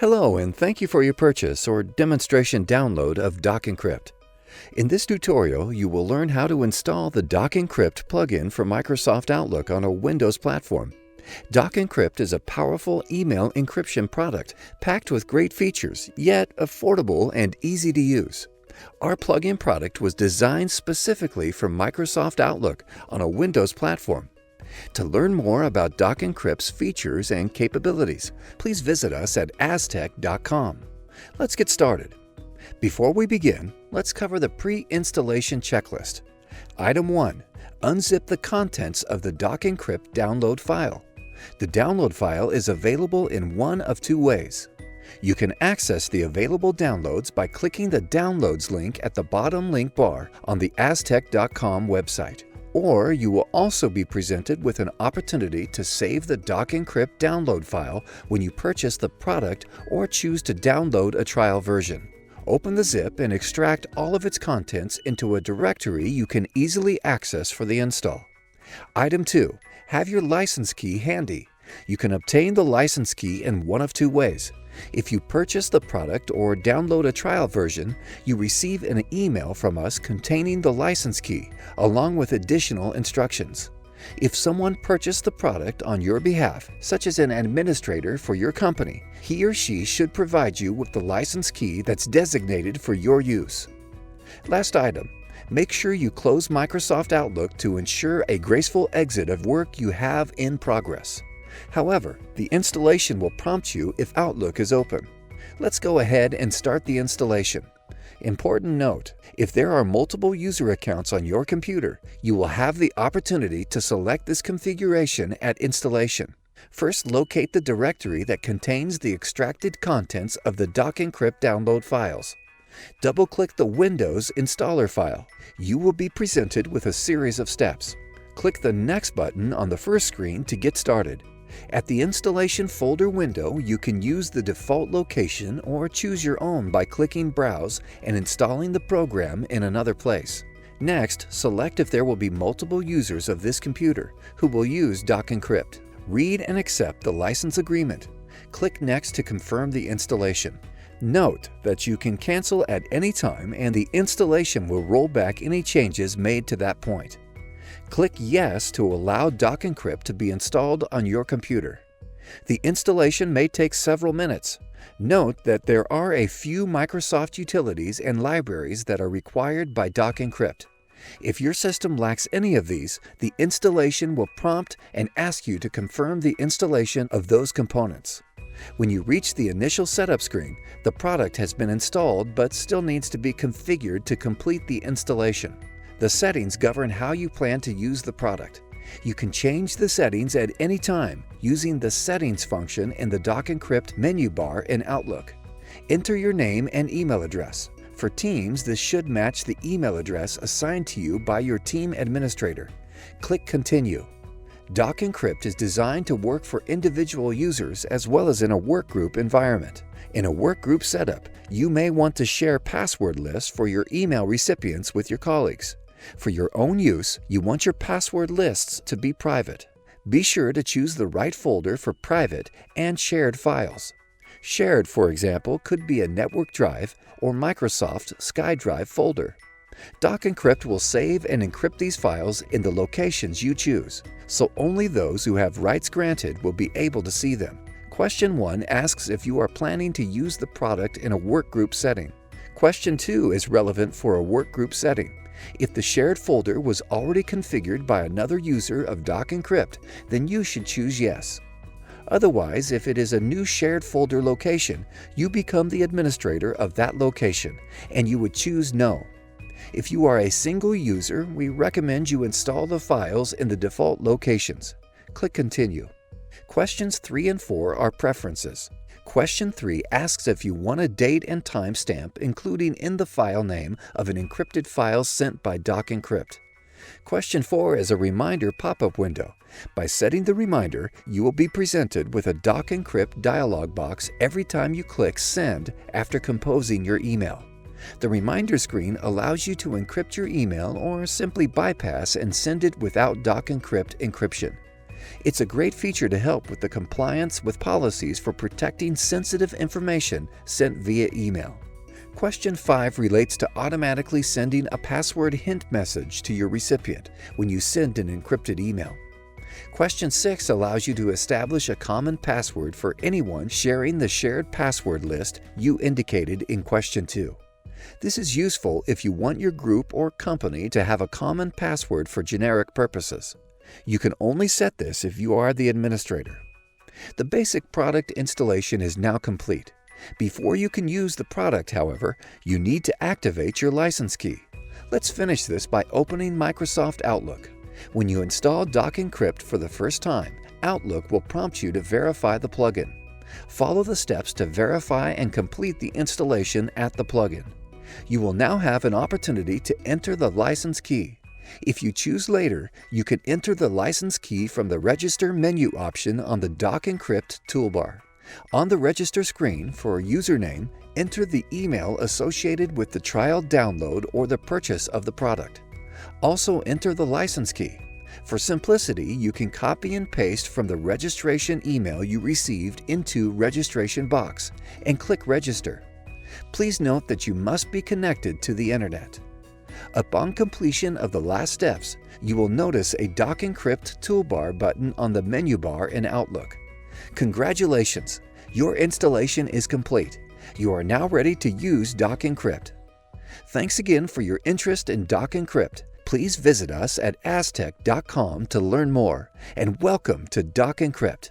Hello, and thank you for your purchase or demonstration download of Doc Encrypt. In this tutorial, you will learn how to install the Doc Encrypt plugin for Microsoft Outlook on a Windows platform. Doc Encrypt is a powerful email encryption product packed with great features, yet affordable and easy to use. Our plugin product was designed specifically for Microsoft Outlook on a Windows platform. To learn more about Doc Encrypt's features and capabilities, please visit us at aztec.com. Let's get started. Before we begin, let's cover the pre-installation checklist. Item 1. Unzip the contents of the Doc Encrypt download file. The download file is available in one of two ways. You can access the available downloads by clicking the Downloads link at the bottom link bar on the aztec.com website. Or you will also be presented with an opportunity to save the Doc Encrypt download file when you purchase the product or choose to download a trial version. Open the zip and extract all of its contents into a directory you can easily access for the install. Item 2. Have your license key handy. You can obtain the license key in one of two ways. If you purchase the product or download a trial version, you receive an email from us containing the license key, along with additional instructions. If someone purchased the product on your behalf, such as an administrator for your company, he or she should provide you with the license key that's designated for your use. Last item. Make sure you close Microsoft Outlook to ensure a graceful exit of work you have in progress. However, the installation will prompt you if Outlook is open. Let's go ahead and start the installation. Important note, if there are multiple user accounts on your computer, you will have the opportunity to select this configuration at installation. First, locate the directory that contains the extracted contents of the Doc Encrypt download files. Double-click the Windows installer file. You will be presented with a series of steps. Click the Next button on the first screen to get started. At the installation folder window, you can use the default location or choose your own by clicking Browse and installing the program in another place. Next, select if there will be multiple users of this computer who will use Doc Encrypt. Read and accept the license agreement. Click Next to confirm the installation. Note that you can cancel at any time and the installation will roll back any changes made to that point. Click Yes to allow Doc Encrypt to be installed on your computer. The installation may take several minutes. Note that there are a few Microsoft utilities and libraries that are required by Doc Encrypt. If your system lacks any of these, the installation will prompt and ask you to confirm the installation of those components. When you reach the initial setup screen, the product has been installed but still needs to be configured to complete the installation. The settings govern how you plan to use the product. You can change the settings at any time using the Settings function in the Doc Encrypt menu bar in Outlook. Enter your name and email address. For Teams, this should match the email address assigned to you by your team administrator. Click Continue. Doc Encrypt is designed to work for individual users as well as in a workgroup environment. In a workgroup setup, you may want to share password lists for your email recipients with your colleagues. For your own use, you want your password lists to be private. Be sure to choose the right folder for private and shared files. Shared, for example, could be a network drive or Microsoft SkyDrive folder. Doc Encrypt will save and encrypt these files in the locations you choose, so only those who have rights granted will be able to see them. Question 1 asks if you are planning to use the product in a workgroup setting. Question 2 is relevant for a workgroup setting. If the shared folder was already configured by another user of Doc Encrypt, then you should choose Yes. Otherwise, if it is a new shared folder location, you become the administrator of that location, and you would choose No. If you are a single user, we recommend you install the files in the default locations. Click Continue. Questions 3 and 4 are preferences. Question 3 asks if you want a date and time stamp including in the file name of an encrypted file sent by Doc Encrypt. Question 4 is a reminder pop-up window. By setting the reminder, you will be presented with a Doc Encrypt dialog box every time you click Send after composing your email. The reminder screen allows you to encrypt your email or simply bypass and send it without Doc Encrypt encryption. It's a great feature to help with the compliance with policies for protecting sensitive information sent via email. Question 5 relates to automatically sending a password hint message to your recipient when you send an encrypted email. Question 6 allows you to establish a common password for anyone sharing the shared password list you indicated in Question 2. This is useful if you want your group or company to have a common password for generic purposes. You can only set this if you are the administrator. The basic product installation is now complete. Before you can use the product, however, you need to activate your license key. Let's finish this by opening Microsoft Outlook. When you install Doc Encrypt for the first time, Outlook will prompt you to verify the plugin. Follow the steps to verify and complete the installation at the plugin. You will now have an opportunity to enter the license key. If you choose later, you can enter the license key from the Register menu option on the Doc Encrypt toolbar. On the Register screen for a username, enter the email associated with the trial download or the purchase of the product. Also enter the license key. For simplicity, you can copy and paste from the registration email you received into Registration Box and click Register. Please note that you must be connected to the Internet. Upon completion of the last steps, you will notice a Doc Encrypt toolbar button on the menu bar in Outlook. Congratulations! Your installation is complete. You are now ready to use Doc Encrypt. Thanks again for your interest in Doc Encrypt. Please visit us at astec.com to learn more, and welcome to Doc Encrypt.